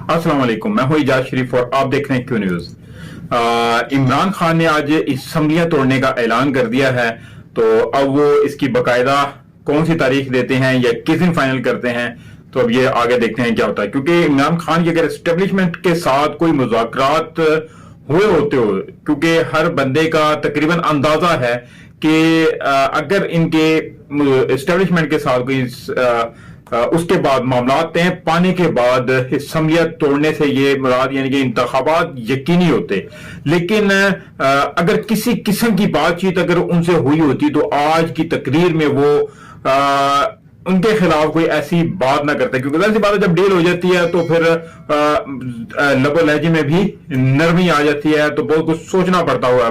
अस्सलाम वालेकुम, मैं हूं इजाज शरीफ और आप देख रहे हैं क्यू न्यूज। इमरान खान ने आज असम्बलियां तोड़ने का ऐलान कर दिया है, तो अब वो इसकी बाकायदा कौन सी तारीख देते हैं या किस दिन फाइनल करते हैं, तो अब ये आगे देखते हैं क्या होता है। क्योंकि इमरान खान की अगर एस्टेब्लिशमेंट के साथ कोई मुज़ाकरात हुए होते हो, क्योंकि हर बंदे का तकरीबन अंदाजा है कि अगर इनके एस्टेब्लिशमेंट के साथ कोई उसके बाद मामला तय पाने के बाद असम्बलियां तोड़ने से ये मुराद यानी कि इंतखाबात यकीनी होते। लेकिन अगर किसी किस्म की बातचीत अगर उनसे हुई होती तो आज की तकरीर में वो उनके खिलाफ कोई ऐसी बात ना करते, क्योंकि ऐसी बात जब डील हो जाती है तो फिर लबो लहजे में भी नरमी आ जाती है, तो बहुत कुछ सोचना पड़ता हुआ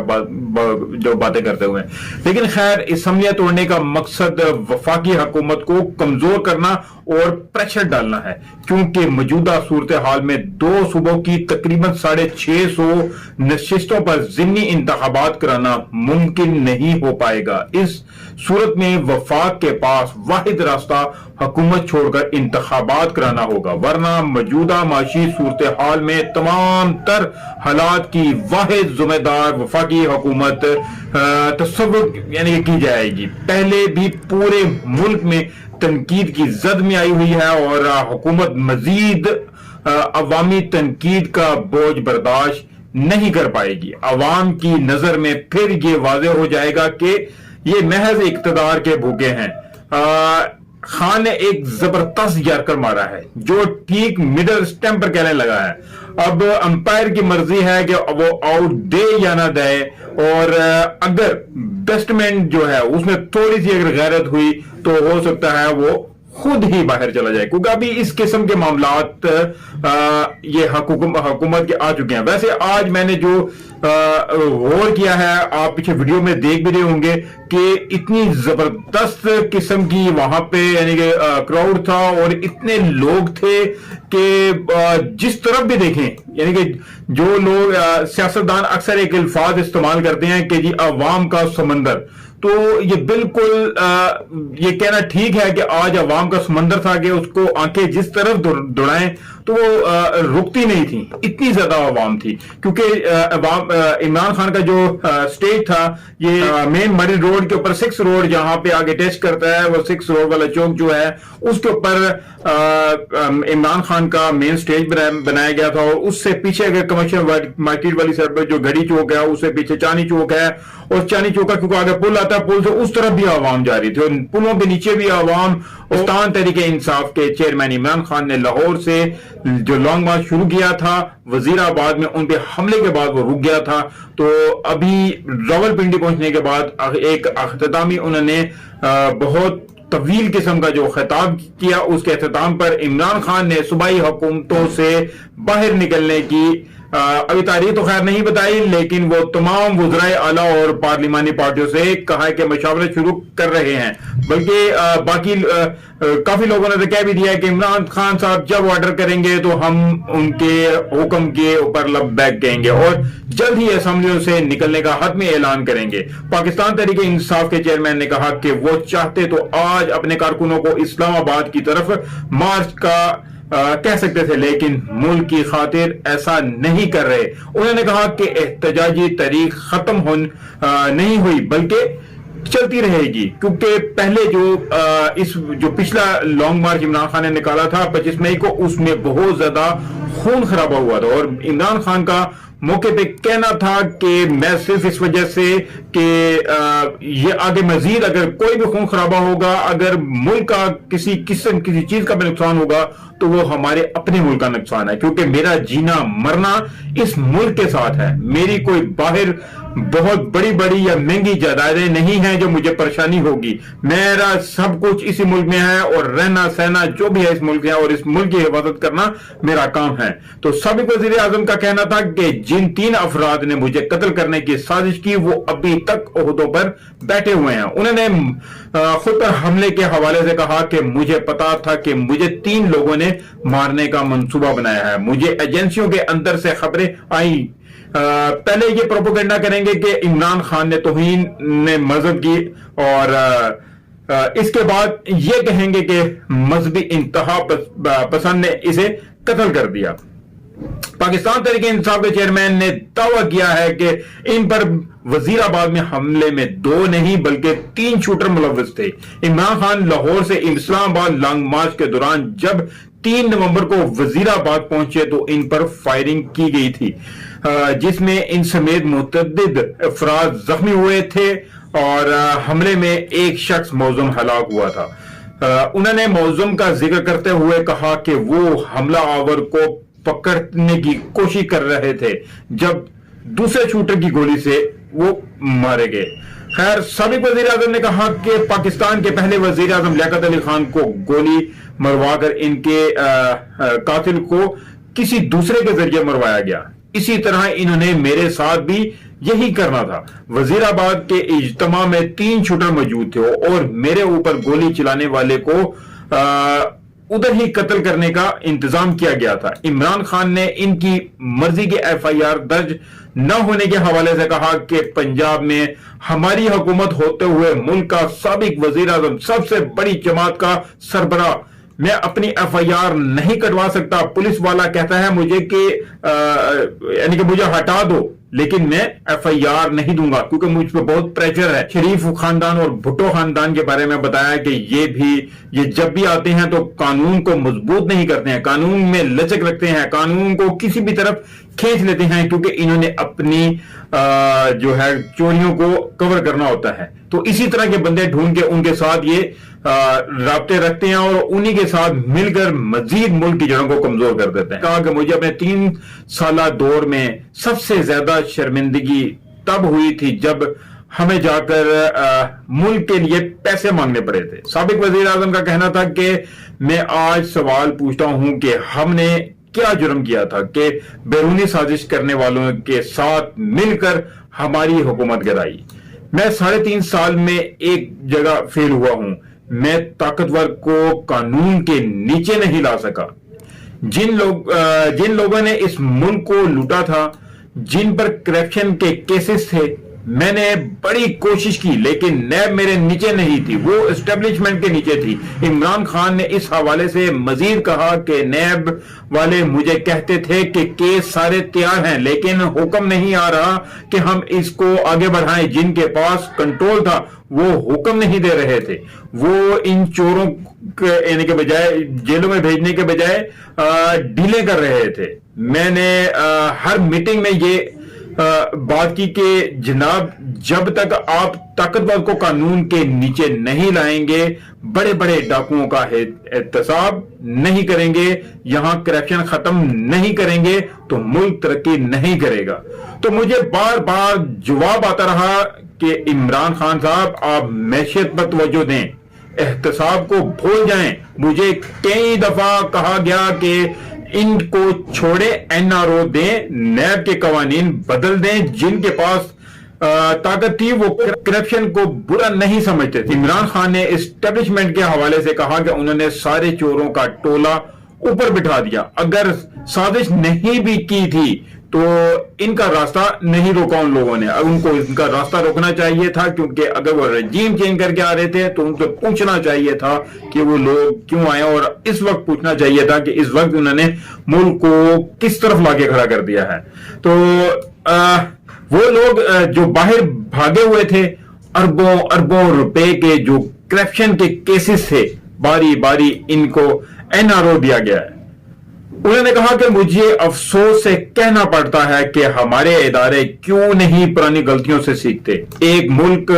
जो बातें करते हुए। लेकिन खैर, असम्बलियां तोड़ने का मकसद वफाकी हुकूमत को कमजोर करना और प्रेशर डालना है, क्योंकि मौजूदा सूरत हाल में दो सूबों की तकरीबन 650 नशिस्तों पर ज़िमनी इंतखाबात कराना मुमकिन नहीं हो पाएगा। इस सूरत में वफाक के पास वाहिद रास्ता हुकूमत छोड़कर इंतखाबात कराना होगा, वरना मौजूदा माशी सूरत हाल में तमाम तर हालात की वाहिद जिम्मेदार वफाकी हुकूमत तस्वुर यानी कि की जाएगी। पहले भी पूरे मुल्क में तनकीद की जद में आई हुई है और हुकूमत मजीद अवामी तनकीद का बोझ बर्दाश्त नहीं कर पाएगी। अवाम की नजर में फिर ये वाज़ेह हो जाएगा कि ये महज इक्तदार के भूखे हैं। खान ने एक जबरदस्त यार्कर मारा है जो ठीक मिडल स्टंप पर कहने लगा है। अब अंपायर की मर्जी है कि वो आउट दे या ना दे, और अगर बेस्टमैन जो है उसमें थोड़ी सी अगर गैरत हुई तो हो सकता है वो खुद ही बाहर चला जाए, क्योंकि अभी इस किस्म के मामलात ये हुकूमत के आ चुके हैं। वैसे आज मैंने जो गौर किया है, आप पीछे वीडियो में देख भी रहे होंगे कि इतनी जबरदस्त किस्म की वहां पे यानी कि क्राउड था और इतने लोग थे कि जिस तरफ भी देखें यानी कि जो लोग सियासतदान अक्सर एक अल्फाज इस्तेमाल करते हैं कि जी अवाम का समंदर, तो ये बिल्कुल ये कहना ठीक है कि आज अवाम का समंदर था कि उसको आंखें जिस तरफ दौड़ाएं तो वो रुकती नहीं थी, इतनी ज्यादा अवाम थी। क्योंकि इमरान खान का जो स्टेज था ये मेन मरीन रोड के ऊपर 6 रोड जहां पे आगे टेस्ट करता है, वो 6 रोड वाला चौक जो है उसके ऊपर इमरान खान का मेन स्टेज बनाया गया था। और उससे पीछे अगर कमर्शियल मार्केट वाली साइड पर जो घड़ी चौक है उससे पीछे चांदी चौक है, और चांदी चौक का क्योंकि आगे पुल आता है, पुल से उस तरफ भी आवाम जा रही थी और पुलों के नीचे भी आवाम। पाकिस्तान तहरीक इंसाफ के चेयरमैन इमरान खान ने लाहौर से जो लॉन्ग मार्च शुरू किया था वजीराबाद में, उन पे हमले के बाद वो रुक गया था। तो अभी रावलपिंडी पहुंचने के बाद एक अख्तामी उन्होंने बहुत तवील किस्म का जो खिताब किया, उसके अख्ताम पर इमरान खान ने सूबाई हुकूमतों से बाहर निकलने की अभी तारीख तो खैर नहीं बताई, लेकिन वो तमाम वज़राए आला और पार्लिमानी पार्टियों से कहा है कि मशावरत शुरू कर रहे हैं। बल्कि बाकी काफी लोगों ने तो कह भी दिया है कि इमरान खान साहब जब ऑर्डर करेंगे तो हम उनके हुक्म के ऊपर लब्बैक कहेंगे और जल्द ही असेंबलियों से निकलने का हतमी ऐलान करेंगे। पाकिस्तान तहरीक इंसाफ के चेयरमैन ने कहा कि वो चाहते तो आज अपने कारकुनों को इस्लामाबाद की तरफ मार्च का कह सकते थे, लेकिन मुल्क की खातिर ऐसा नहीं कर रहे। उन्होंने कहा कि एहतजाजी तारीख खत्म नहीं हुई बल्कि चलती रहेगी, क्योंकि पहले जो पिछला लॉन्ग मार्च इमरान खान ने निकाला था 25 मई को, उसमें बहुत ज्यादा खून खराबा हुआ था और इमरान खान का मौके पे कहना था कि मैं सिर्फ इस वजह से कि ये आगे मजीद अगर कोई भी खून खराबा होगा, अगर मुल्क का किसी चीज का भी नुकसान होगा तो वो हमारे अपने मुल्क का नुकसान है, क्योंकि मेरा जीना मरना इस मुल्क के साथ है। मेरी कोई बाहर बहुत बड़ी बड़ी या महंगी जायदादें नहीं हैं जो मुझे परेशानी होगी। मेरा सब कुछ इसी मुल्क में है और रहना सहना जो भी है इस मुल्क में है और इस मुल्क की हिफाजत करना मेरा काम है। तो साबिक वज़ीर आज़म का कहना था कि जिन 3 अफराद ने मुझे कत्ल करने की साजिश की वो अभी तक ओहदों पर बैठे हुए हैं। उन्होंने खुद पर हमले के हवाले से कहा कि मुझे पता था कि मुझे 3 लोगों ने मारने का मंसूबा बनाया है। मुझे एजेंसियों के अंदर से खबरें आई। पहले ये प्रोपोगेंडा करेंगे कि इमरान खान ने तौहीन ने मजहब की और इसके बाद ये कहेंगे कि मजहबी इंतहा पसंद ने इसे कत्ल कर दिया। पाकिस्तान तहरीक इंसाफ के चेयरमैन ने दावा किया है कि इन पर वजीराबाद में हमले में 2 नहीं बल्कि 3 शूटर मुलव्वस थे। इमरान खान लाहौर से इस्लामाबाद लॉन्ग मार्च के दौरान जब 3 नवंबर को वजीराबाद पहुंचे तो इन पर फायरिंग की गई थी, जिसमें इन समेत मुतअद्दिद अफराद जख्मी हुए थे और हमले में एक शख्स मौजूम हलाक हुआ था। उन्होंने मौजूम का जिक्र करते हुए कहा कि वो हमला आवर को पकड़ने की कोशिश कर रहे थे जब दूसरे शूटर की गोली से वो मारे गए। खैर, साबिक वजीर आजम ने कहा कि पाकिस्तान के पहले वजीर आजम लियाकत अली खान को गोली मरवाकर इनके कातिल को किसी दूसरे के जरिए मरवाया गया। इसी तरह इन्होंने मेरे साथ भी यही करना था। वजीराबाद के इज्तिमा में 3 शूटर मौजूद थे और मेरे ऊपर गोली चलाने वाले को उधर ही कत्ल करने का इंतजाम किया गया था। इमरान खान ने इनकी मर्जी के FIR दर्ज न होने के हवाले से कहा कि पंजाब में हमारी हुकूमत होते हुए मुल्क का साबिक वजीर आजम सबसे बड़ी जमात का सरबराह, मैं अपनी FIR नहीं कटवा सकता। पुलिस वाला कहता है मुझे कि यानी कि मुझे हटा दो, लेकिन मैं FIR नहीं दूंगा क्योंकि मुझ पर बहुत प्रेशर है। शरीफ खानदान और भुट्टो खानदान के बारे में बताया कि ये जब भी आते हैं तो कानून को मजबूत नहीं करते हैं, कानून में लचक रखते हैं, कानून को किसी भी तरफ खींच लेते हैं क्योंकि इन्होंने अपनी जो है चोरियों को कवर करना होता है। तो इसी तरह के बंदे ढूंढ के उनके साथ ये राब्ते रखते हैं और उन्हीं के साथ मिलकर मजीद मुल्क की जड़ों को कमजोर कर देते हैं। कहा कि मुझे अपने 3 साल दौर में सबसे ज्यादा शर्मिंदगी तब हुई थी जब हमें जाकर मुल्क के लिए पैसे मांगने पड़े थे। साबिक वजीर आजम का कहना था कि मैं आज सवाल पूछता हूं कि हमने क्या जुर्म किया था कि बैरूनी साजिश करने वालों के साथ मिलकर हमारी हुकूमत गिराई। मैं 3.5 साल में एक जगह फेल हुआ हूं, मैं ताकतवर को कानून के नीचे नहीं ला सका। जिन लोगों ने इस मुल्क को लूटा था, जिन पर करप्शन के केसेस थे, मैंने बड़ी कोशिश की लेकिन नैब मेरे नीचे नहीं थी, वो एस्टेब्लिशमेंट के नीचे थी। इमरान खान ने इस हवाले से मजीद कहा कि नैब वाले मुझे कहते थे कि केस सारे तैयार हैं लेकिन हुक्म नहीं आ रहा कि हम इसको आगे बढ़ाएं। जिनके पास कंट्रोल था वो हुक्म नहीं दे रहे थे, वो इन चोरों यानी के बजाय जेलों में भेजने के बजाय डीले कर रहे थे। मैंने हर मीटिंग में ये बात की कि जनाब जब तक आप ताकतवर को कानून के नीचे नहीं लाएंगे, बड़े बड़े डाकुओं का एहतसाब नहीं करेंगे, यहां करप्शन खत्म नहीं करेंगे तो मुल्क तरक्की नहीं करेगा। तो मुझे बार बार जवाब आता रहा कि इमरान खान साहब आप मैशियत पर तवज्जो दें, एहतसाब को भूल जाएं। मुझे कई दफा कहा गया कि इनको छोड़े, NRO दें, नैब के कवानीन बदल दें। जिनके पास ताकत थी वो करप्शन को बुरा नहीं समझते थे। इमरान खान ने एस्टेब्लिशमेंट के हवाले से कहा कि उन्होंने सारे चोरों का टोला ऊपर बिठा दिया। अगर साजिश नहीं भी की थी तो इनका रास्ता नहीं रोका उन लोगों ने। उनको इनका रास्ता रोकना चाहिए था क्योंकि अगर वो रजीम चेंज करके आ रहे थे तो उनको पूछना चाहिए था कि वो लोग क्यों आए और इस वक्त पूछना चाहिए था कि इस वक्त उन्होंने मुल्क को किस तरफ लाके खड़ा कर दिया है। तो वो लोग जो बाहर भागे हुए थे, अरबों अरबों रुपए के जो करप्शन के केसेस थे, बारी बारी इनको NRO दिया गया है। उन्होंने कहा कि मुझे अफसोस से कहना पड़ता है कि हमारे इदारे क्यों नहीं पुरानी गलतियों से सीखते। एक मुल्क,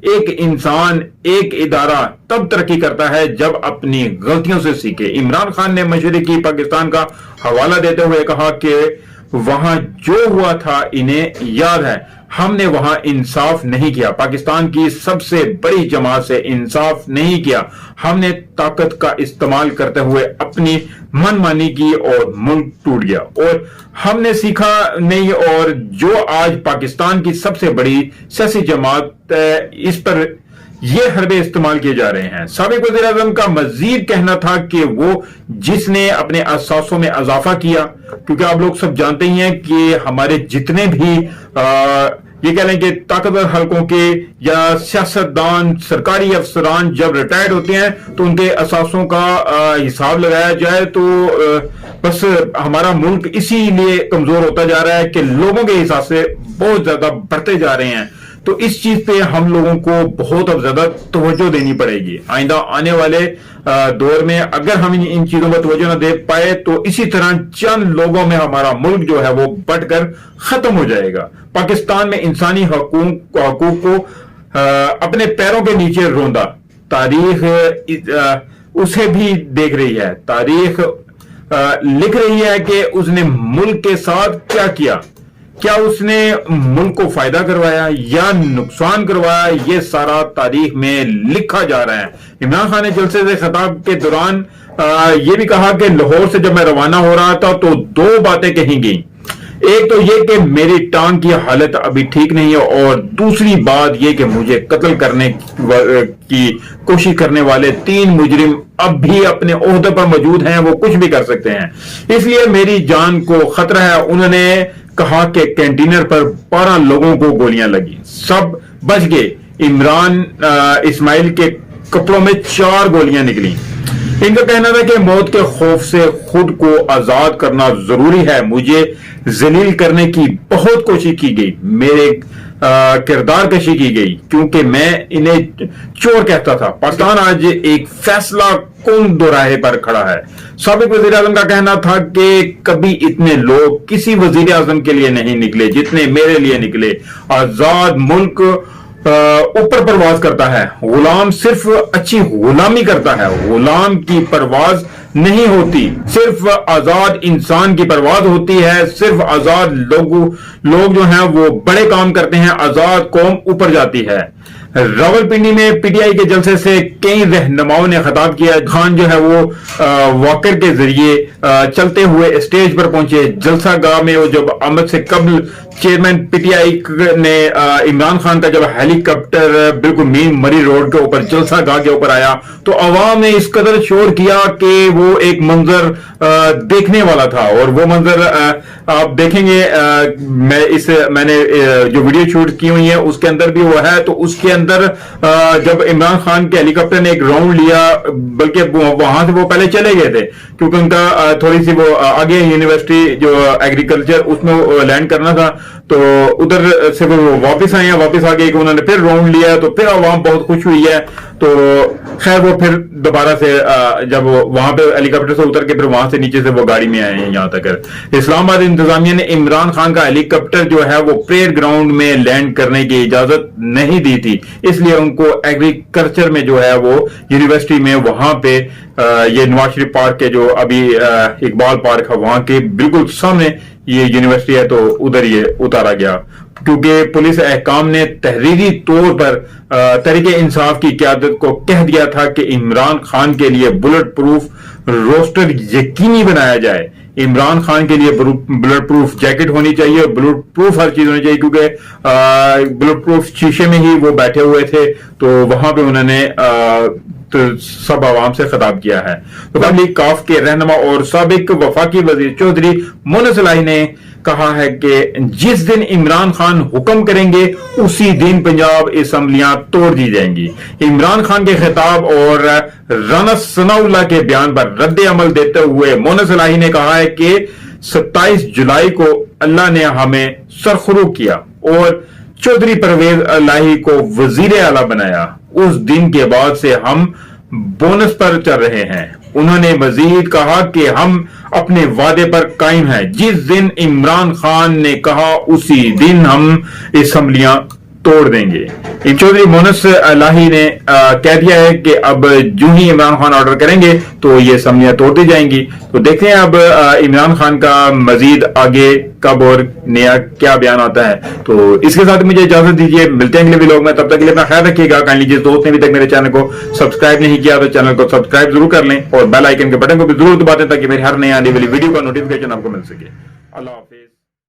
एक इंसान, एक इदारा तब तरक्की करता है जब अपनी गलतियों से सीखे। इमरान खान ने मशरिकी पाकिस्तान का हवाला देते हुए कहा कि वहां जो हुआ था इन्हें याद है, हमने वहां इंसाफ नहीं किया, पाकिस्तान की सबसे बड़ी जमात से इंसाफ नहीं किया, हमने ताकत का इस्तेमाल करते हुए अपनी मनमानी की और मुल्क टूट गया और हमने सीखा नहीं। और जो आज पाकिस्तान की सबसे बड़ी सियासी जमात, इस पर ये हरबे इस्तेमाल किए जा रहे हैं। साबिक वज़ीर आज़म का मजीद कहना था कि वो जिसने अपने असासों में इजाफा किया, क्योंकि आप लोग सब जानते ही हैं कि हमारे जितने भी ये कह लें कि ताकतवर हलकों के या सियासतदान सरकारी अफसरान जब रिटायर्ड होते हैं तो उनके असासों का हिसाब लगाया जाए तो बस हमारा मुल्क इसीलिए कमजोर होता जा रहा है कि लोगों के हिसाब से बहुत ज्यादा बढ़ते जा रहे हैं। तो इस चीज पे हम लोगों को बहुत अब ज्यादा तवज्जो देनी पड़ेगी। आइंदा आने वाले दौर में अगर हम इन चीजों पर तवज्जो न दे पाए तो इसी तरह चंद लोगों में हमारा मुल्क जो है वो बढ़कर खत्म हो जाएगा। पाकिस्तान में इंसानी हकूक को अपने पैरों के नीचे रोंदा तारीख उसे भी देख रही है। तारीख लिख रही है कि उसने मुल्क के साथ क्या किया, क्या उसने मुल्क को फायदा करवाया या नुकसान करवाया, ये सारा तारीख में लिखा जा रहा है। इमरान खान ने जलसे से खिताब के दौरान ये भी कहा कि लाहौर से जब मैं रवाना हो रहा था तो दो बातें कही गई। एक तो ये कि मेरी टांग की हालत अभी ठीक नहीं है, और दूसरी बात ये कि मुझे कत्ल करने की कोशिश करने वाले 3 मुजरिम अब भी अपने ओहदे पर मौजूद हैं, वो कुछ भी कर सकते हैं, इसलिए मेरी जान को खतरा है। उन्होंने कहा कि कैंटीनर पर 12 लोगों को गोलियां लगी, सब बच गए। इमरान इस्माइल के कपड़ों में 4 गोलियां निकली। इनका कहना था कि मौत के खौफ से खुद को आजाद करना जरूरी है। मुझे जलील करने की बहुत कोशिश की गई, मेरे किरदार कशी की गई क्योंकि मैं इन्हें चोर कहता था। पाकिस्तान आज एक फैसला कौन दोराहे पर खड़ा है। साबिक वजीर आजम का कहना था कि कभी इतने लोग किसी वजीर आजम के लिए नहीं निकले जितने मेरे लिए निकले। आजाद मुल्क ऊपर परवाज करता है, गुलाम सिर्फ अच्छी गुलामी करता है। गुलाम की परवाज नहीं होती, सिर्फ आजाद इंसान की परवाज होती है। सिर्फ आजाद लोग जो हैं वो बड़े काम करते हैं, आजाद कौम ऊपर जाती है। रावलपिंडी में पीटीआई के जलसे से कई रहनुमाओं ने खिताब किया। खान जो है वो वॉकर के जरिए चलते हुए स्टेज पर पहुंचे। जलसा गाह में वो जब आमद से कबल चेयरमैन पीटीआई ने इमरान खान का जब हेलीकॉप्टर बिल्कुल मेन मरी रोड के ऊपर जलसा गाह के ऊपर आया तो अवाम ने इस कदर शोर किया कि वो एक मंजर देखने वाला था। और वो मंजर आप देखेंगे, मैंने जो वीडियो शूट की हुई है उसके अंदर भी वो है। तो उसके अंदर जब इमरान खान के हेलीकॉप्टर ने एक राउंड लिया, बल्कि वहां से वो पहले चले गए थे क्योंकि उनका थोड़ी सी वो आगे यूनिवर्सिटी जो एग्रीकल्चर उसमें लैंड करना था, तो उधर से वो वापस आए हैं। वापस आके उन्होंने फिर राउंड लिया तो फिर आवाम बहुत खुश हुई है। तो खैर वो फिर दोबारा से जब वहां पे हेलीकॉप्टर से उतर के फिर वहां से नीचे से वो गाड़ी में आए हैं यहां तक। इस्लामाबाद इंतजामिया ने इमरान खान का हेलीकॉप्टर जो है वो परेड ग्राउंड में लैंड करने की इजाजत नहीं दी थी, इसलिए उनको एग्रीकल्चर में जो है वो यूनिवर्सिटी में वहां पे ये नवाज शरीफ पार्क के जो अभी इकबाल पार्क है वहां के बिल्कुल सामने ये यूनिवर्सिटी है, तो उधर ये उतारा गया क्योंकि पुलिस अहकाम ने तहरीरी तौर पर तहरीक इंसाफ की क़यादत को कह दिया था कि इमरान खान के लिए बुलेट प्रूफ रोस्टर यकीनी बनाया जाए। इमरान खान के लिए बुलेट प्रूफ जैकेट होनी चाहिए, बुलेट प्रूफ हर चीज होनी चाहिए क्योंकि बुलेट प्रूफ शीशे में ही वो बैठे हुए थे। तो वहां पे उन्होंने तो सब आवाम से खिताब किया है। तो लीग काफ के रहनुमा और साबिक वफाकी वजीर चौधरी मोनस इलाही ने कहा है कि जिस दिन इमरान खान हुक्म करेंगे उसी दिन पंजाब असम्बलियां तोड़ दी जाएंगी। इमरान खान के खिताब और राना सनाउल्लाह के बयान पर रद्द अमल देते हुए मोनस इलाही ने कहा है कि 27 जुलाई को अल्लाह ने हमें सरखुरू किया और चौधरी परवेज इलाही को वजीर आला बनाया। उस दिन के बाद से हम बोनस पर चल रहे हैं। उन्होंने मजीद कहा कि हम अपने वादे पर कायम हैं। जिस दिन इमरान खान ने कहा उसी दिन हम असम्बलियां तोड़ देंगे। चौधरी मोनस इलाही ने कह दिया है कि अब जो ही इमरान खान ऑर्डर करेंगे तो ये असम्बलियां तोड़ दी जाएंगी। तो देखते हैं अब इमरान खान का मजीद आगे कब और नया क्या बयान आता है। तो इसके साथ मुझे इजाजत दीजिए, मिलते हैं अगले व्लॉग में। तब तक के लिए अपना ख्याल रखिएगा। काइंडली जिस दोस्त ने अभी तक मेरे चैनल को सब्सक्राइब नहीं किया तो चैनल को सब्सक्राइब जरूर कर लें और बेल आइकन के बटन को भी जरूर दबा दें ताकि मेरी हर नई आने वाली वीडियो का नोटिफिकेशन आपको मिल सके। अल्लाह हाफिज।